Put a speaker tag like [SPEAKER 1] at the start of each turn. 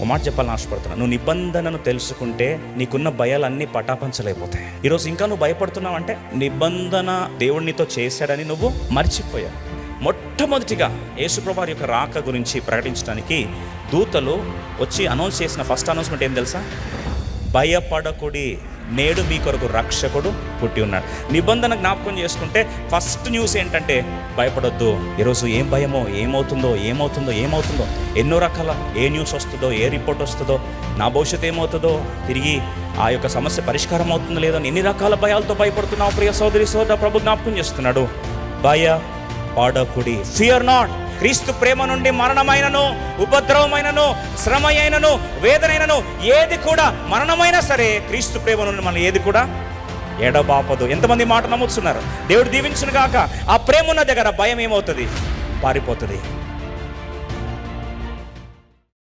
[SPEAKER 1] ఒక మాట చెప్పాలని ఆశపడుతున్నా, నువ్వు నిబంధనను తెలుసుకుంటే నీకున్న భయాలన్నీ పటాపంచలైపోతాయి. ఈరోజు ఇంకా నువ్వు భయపడుతున్నావు అంటే నిబంధన దేవుడు నీతో చేశాడని నువ్వు మర్చిపోయావు. మొట్టమొదటిగా యేసుప్రభువు వారి యొక్క రాక గురించి ప్రకటించడానికి దూతలు వచ్చి అనౌన్స్ చేసిన ఫస్ట్ అనౌన్స్మెంట్ ఏం తెలుసా? భయపడకుడి, నేడు మీ కొరకు రక్షకుడు పుట్టి ఉన్నాడు. నిబంధన జ్ఞాపకం చేసుకుంటే ఫస్ట్ న్యూస్ ఏంటంటే భయపడొద్దు. ఈరోజు ఏం భయమో, ఏమవుతుందో, ఎన్నో రకాల ఏ న్యూస్ వస్తుందో, ఏ రిపోర్ట్ వస్తుందో, నా భవిష్యత్తు ఏమవుతుందో, తిరిగి ఆ యొక్క సమస్య పరిష్కారం అవుతుందో లేదో, ఎన్ని రకాల భయాలతో భయపడుతున్నావు ప్రియ సోదరి సోదర. ప్రభు జ్ఞాపకం చేస్తున్నాడు, భయపడకుడి, ఫియర్ నాట్. క్రీస్తు ప్రేమ నుండి మరణమైనను, ఉపద్రవమైనను, శ్రమ అయినను, వేదనైనను ఏది కూడా, మరణమైనా సరే క్రీస్తు ప్రేమ నుండి మనం ఏది కూడా ఎడబాపదు. ఎంతమంది మాట నమ్ముతున్నారు? దేవుడు దీవించును గాక. ఆ ప్రేమ ఉన్న దగ్గర భయం ఏమవుతుంది? పారిపోతుంది.